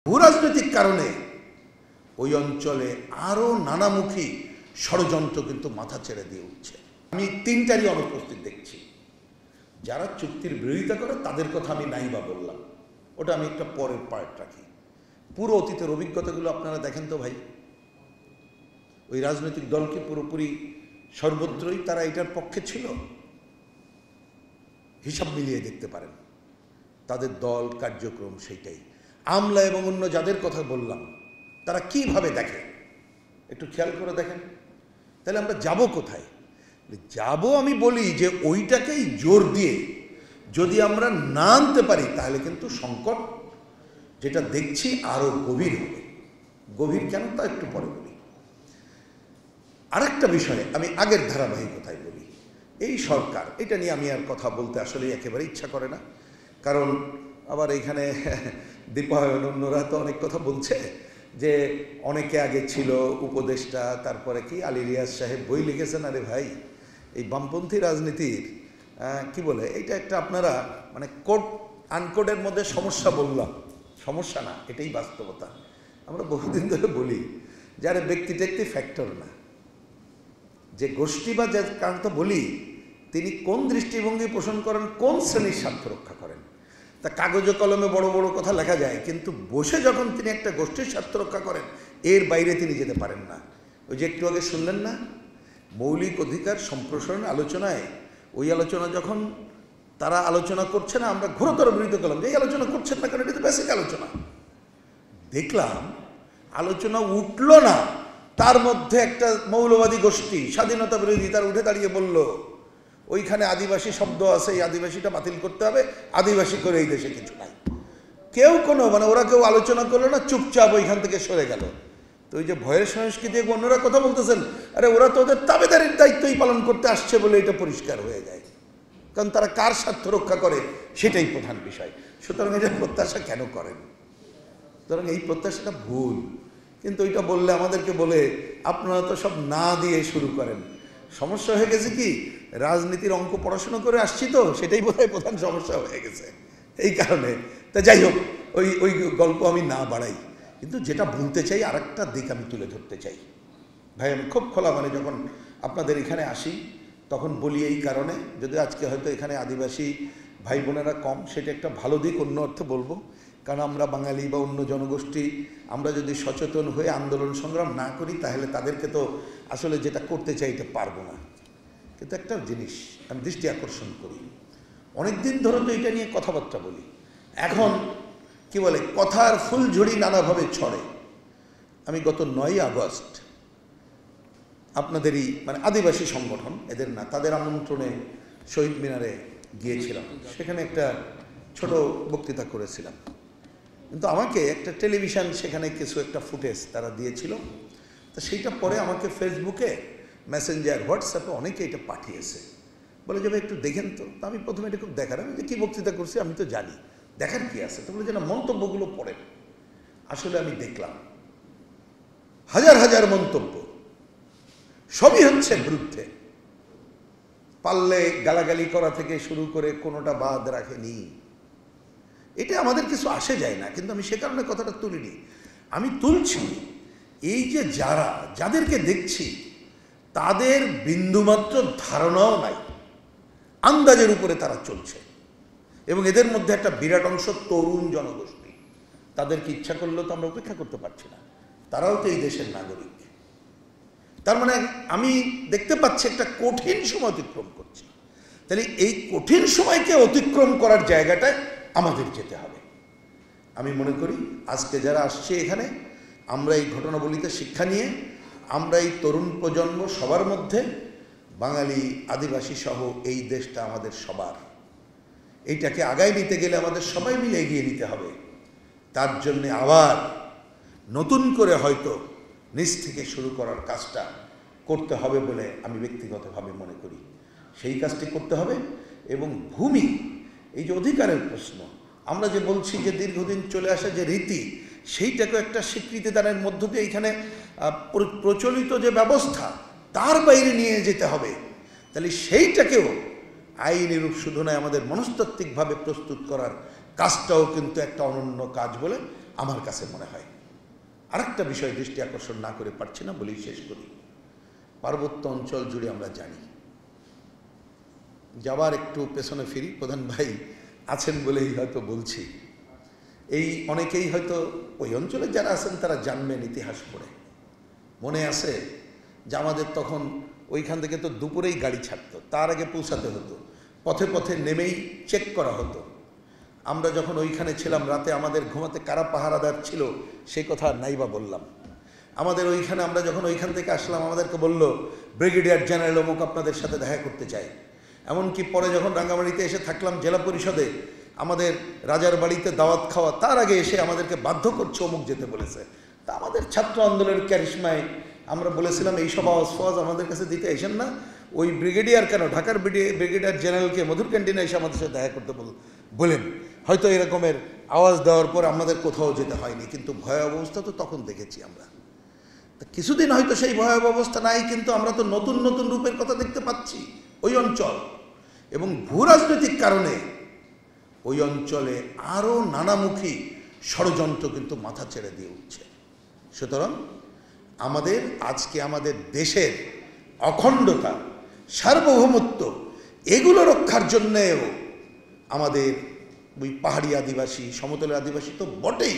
ভূরাজনৈতিক কারণে ওই অঞ্চলে আরও নানামুখী ষড়যন্ত্র কিন্তু মাথা ছেড়ে দিয়ে উঠছে। আমি তিনটারই অনুপস্থিত দেখছি। যারা চুক্তির বিরোধিতা করে তাদের কথা আমি নাই বা বললাম, ওটা আমি একটা পরের পার্ট রাখি। পুরো অতীতের অভিজ্ঞতাগুলো আপনারা দেখেন তো ভাই, ওই রাজনৈতিক দলকে পুরোপুরি সর্বত্রই তারা এটার পক্ষে ছিল। হিসাব মিলিয়ে দেখতে পারেন তাদের দল কার্যক্রম সেইটাই। আমলা এবং অন্য যাদের কথা বললাম তারা কিভাবে দেখে একটু খেয়াল করে দেখেন। তাহলে আমরা যাব কোথায়? যাব আমি বলি যে ওইটাকেই জোর দিয়ে যদি আমরা না আনতে পারি তাহলে কিন্তু সংকট যেটা দেখছি আরো গভীর হবে। গভীর কেন তা একটু পরে বলি। আরেকটা বিষয়ে আমি আগের ধারাবাহিকতায় বলি, এই সরকার, এটা নিয়ে আমি আর কথা বলতে আসলে একেবারে ইচ্ছা করে না, কারণ আবার এইখানে দীপায়ন অন্যরা তো অনেক কথা বলছে যে অনেকে আগে ছিল উপদেষ্টা, তারপরে কি আলী রিয়াজ সাহেব বই লিখেছেন। আরে ভাই, এই বামপন্থী রাজনীতির কি বলে এইটা একটা আপনারা মানে কোড আনকোডের মধ্যে সমস্যা বললাম, সমস্যা না, এটাই বাস্তবতা। আমরা বহুদিন ধরে বলি যারা ব্যক্তিটা একটি ফ্যাক্টর না, যে গোষ্ঠী বা যে কারণটা বলি তিনি কোন দৃষ্টিভঙ্গি পোষণ করেন, কোন শ্রেণীর স্বার্থ রক্ষা করেন। তা কাগজে কলমে বড় বড় কথা লেখা যায়, কিন্তু বসে যখন তিনি একটা গোষ্ঠীর স্বার্থ রক্ষা করেন এর বাইরে তিনি যেতে পারেন না। ওই যে একটু আগে শুনলেন না, মৌলিক অধিকার সম্প্রসারণ আলোচনায়, ওই আলোচনা যখন তারা আলোচনা করছে না, আমরা ঘোরতর বিরোধিতা করলাম যে এই আলোচনা করছেন না কারণ এটা তো বেসিক আলোচনা। দেখলাম আলোচনা উঠল না, তার মধ্যে একটা মৌলবাদী গোষ্ঠী স্বাধীনতা বিরোধী তার উঠে দাঁড়িয়ে বলল ওইখানে আদিবাসী শব্দ আছে, এই আদিবাসীটা বাতিল করতে হবে, আদিবাসী করে এই দেশে কিছু নাই। কেউ কোনো মানে ওরা কেউ আলোচনা করলো না, চুপচাপ ওইখান থেকে সরে গেল। তো ওই যে ভয়ের সংস্কৃতি অন্যরা কথা বলতেছেন, আরে ওরা তো ওদের তাবেদারির দায়িত্বই পালন করতে আসছে বলে এটা পরিষ্কার হয়ে যায়, কারণ তারা কার স্বার্থ রক্ষা করে সেটাই প্রধান বিষয়। সুতরাং এটা প্রত্যাশা কেন করেন? সুতরাং এই প্রত্যাশাটা ভুল। কিন্তু ওইটা বললে আমাদেরকে বলে আপনারা তো সব না দিয়ে শুরু করেন। সমস্যা হয়ে গেছে কি, রাজনীতির অঙ্ক পড়াশোনা করে আসছি তো, সেটাই বোধহয় প্রধান সমস্যা হয়ে গেছে এই কারণে। তা যাই হোক, ওই গল্প আমি না বাড়াই, কিন্তু যেটা বলতে চাই আর একটা দিক আমি তুলে ধরতে চাই। ভাই আমি খুব খোলা মানে যখন আপনাদের এখানে আসি তখন বলি এই কারণে, যদি আজকে হয়তো এখানে আদিবাসী ভাই বোনেরা কম, সেটা একটা ভালো দিক, অন্য অর্থে বলবো। কারণ আমরা বাঙালি বা অন্য জনগোষ্ঠী আমরা যদি সচেতন হয়ে আন্দোলন সংগ্রাম না করি তাহলে তাদেরকে তো আসলে যেটা করতে চাই এটা পারবো না। কিন্তু একটা জিনিস আমি দৃষ্টি আকর্ষণ করি, অনেক দিন ধরে তো এটা নিয়ে কথাবার্তা বলি, এখন কি বলে কথার ফুলঝুরি নানাভাবে ছড়ে। আমি গত 9ই আগস্ট আপনাদেরই মানে আদিবাসী সংগঠন, এদের না, তাদের আমন্ত্রণে শহীদ মিনারে গিয়েছিলাম, সেখানে একটা ছোট বক্তৃতা করেছিলাম। কিন্তু আমাকে একটা টেলিভিশন সেখানে কিছু একটা ফুটেজ তারা দিয়েছিল, তো সেইটা পরে আমাকে ফেসবুকে মেসেঞ্জার হোয়াটসঅ্যাপে অনেকে এটা পাঠিয়েছে, বলে যে ভাই একটু দেখেন তো। আমি প্রথমে এটা খুব দেখার, আমি যে কী বক্তৃতা করছি আমি তো জানি, দেখার কি আছে, তো বলে যে না মন্তব্যগুলো পড়েন। আসলে আমি দেখলাম হাজার হাজার মন্তব্য, সবই হচ্ছে বিরুদ্ধে, পারলে গালাগালি করা থেকে শুরু করে কোনোটা বাদ রাখেনি। এটা আমাদের কিছু আসে যায় না, কিন্তু আমি সে কারণে কথাটা তুলিনি। আমি তুলছি এই যে যাদেরকে দেখছি তাদের বিন্দুমাত্র ধারণাও নাই, আন্দাজের উপরে তারা চলছে, এবং এদের মধ্যে একটা বিরাট অংশ তরুণ জনগোষ্ঠী। তাদেরকে ইচ্ছা করলেও তো আমরা উপেক্ষা করতে পারছি না, তারাও তো এই দেশের নাগরিক। তার মানে আমি দেখতে পাচ্ছি একটা কঠিন সময় অতিক্রম করছে। তাহলে এই কঠিন সময়কে অতিক্রম করার জায়গাটায় আমাদের যেতে হবে। আমি মনে করি আজকে যারা আসছে এখানে, আমরা এই ঘটনাবলিতে শিক্ষা নিয়ে আমরা এই তরুণ প্রজন্ম সবার মধ্যে, বাঙালি আদিবাসী সহ এই দেশটা আমাদের সবার, এইটাকে আগায় নিতে গেলে আমাদের সবাই মিলে এগিয়ে নিতে হবে। তার জন্যে আবার নতুন করে হয়তো নিজ থেকে শুরু করার কাজটা করতে হবে বলে আমি ব্যক্তিগতভাবে মনে করি। সেই কাজটি করতে হবে, এবং ভূমি এই যে অধিকারের প্রশ্ন, আমরা যে বলছি যে দীর্ঘদিন চলে আসা যে রীতি, সেইটাকে একটা স্বীকৃতি দানের মধ্য দিয়ে এখানে প্রচলিত যে ব্যবস্থা তার বাইরে নিয়ে যেতে হবে। তাহলে সেইটাকেও আইনি রূপ শুধু নয়, আমাদের মনস্তাত্ত্বিকভাবে প্রস্তুত করার কাজটাও কিন্তু একটা অনন্য কাজ বলে আমার কাছে মনে হয়। আরেকটা বিষয় দৃষ্টি আকর্ষণ না করে পারছি না বলেই শেষ করি। পার্বত্য অঞ্চল জুড়ে আমরা জানি, যাবার একটু পেছনে ফিরি, প্রধান ভাই আছেন বলেই হয়তো বলছি, এই অনেকেই হয়তো ওই অঞ্চলে যারা আছেন তারা জানবেন ইতিহাস পড়ে। মনে আছে যে আমাদের তখন ওইখান থেকে তো দুপুরেই গাড়ি ছাড়তো, তার আগে পৌঁছাতে হতো, পথে পথে নেমেই চেক করা হতো। আমরা যখন ওইখানে ছিলাম রাতে আমাদের ঘুমাতে কারা পাহারাদার ছিল সেই কথা নাইবা বললাম। আমাদের ওইখানে আমরা যখন ওইখান থেকে আসলাম আমাদেরকে বলল ব্রিগেডিয়ার জেনারেল অমুক আপনাদের সাথে দেখা করতে চাই। এমনকি পরে যখন রাঙ্গামাটিতে এসে থাকলাম জেলা পরিষদে, আমাদের রাজার বাড়িতে দাওয়াত খাওয়া, তার আগে এসে আমাদেরকে বাধ্য করছে অমুক যেতে বলেছে। তা আমাদের ছাত্র আন্দোলনের ক্যারিশমায় আমরা বলেছিলাম এইসব আওয়াজ ফওয়াজ আমাদের কাছে দিতে এসেন না, ওই ব্রিগেডিয়ার কেন ঢাকার ব্রিগেডিয়ার জেনারেলকে মধুর ক্যান্টিনে এসে আমাদের সাথে দেখা করতে বলেন। হয়তো এরকমের আওয়াজ দেওয়ার পর আমাদের কোথাও যেতে হয়নি, কিন্তু ভয়াবহ অবস্থা তো তখন দেখেছি আমরা। কিছুদিন হয়তো সেই ভয়াবহ অবস্থা নাই, কিন্তু আমরা তো নতুন নতুন রূপের কথা দেখতে পাচ্ছি ওই অঞ্চল। এবং ভূরাজনৈতিক কারণে ওই অঞ্চলে আরও নানামুখী ষড়যন্ত্র কিন্তু মাথা ছেড়ে দিয়ে উঠছে। সুতরাং আমাদের আজকে আমাদের দেশের অখণ্ডতা, সার্বভৌমত্ব, এগুলো রক্ষার জন্যেও আমাদের ওই পাহাড়ি আদিবাসী, সমতলের আদিবাসী তো বটেই,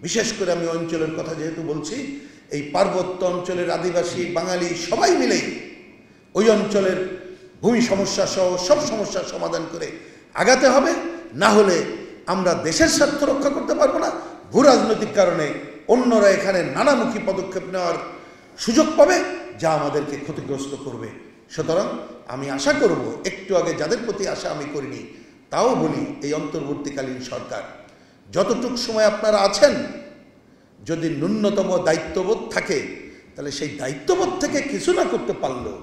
বিশেষ করে আমি অঞ্চলের কথা যেহেতু বলছি, এই পার্বত্য অঞ্চলের আদিবাসী বাঙালি সবাই মিলেই ওই অঞ্চলের ভূমি সমস্যা সহ সব সমস্যার সমাধান করে আগাতে হবে। না হলে আমরা দেশের স্বার্থ রক্ষা করতে পারবো না, ভূরাজনৈতিক কারণে অন্যরা এখানে নানামুখী পদক্ষেপ নেওয়ার সুযোগ পাবে, যা আমাদেরকে ক্ষতিগ্রস্ত করবে। সুতরাং আমি আশা করব, একটু আগে যাদের প্রতি আশা আমি করিনি তাও বলি, এই অন্তর্বর্তীকালীন সরকার যতটুক সময় আপনারা আছেন, যদি ন্যূনতম দায়িত্ববোধ থাকে তাহলে সেই দায়িত্ববোধ থেকে কিছু না করতে পারলেও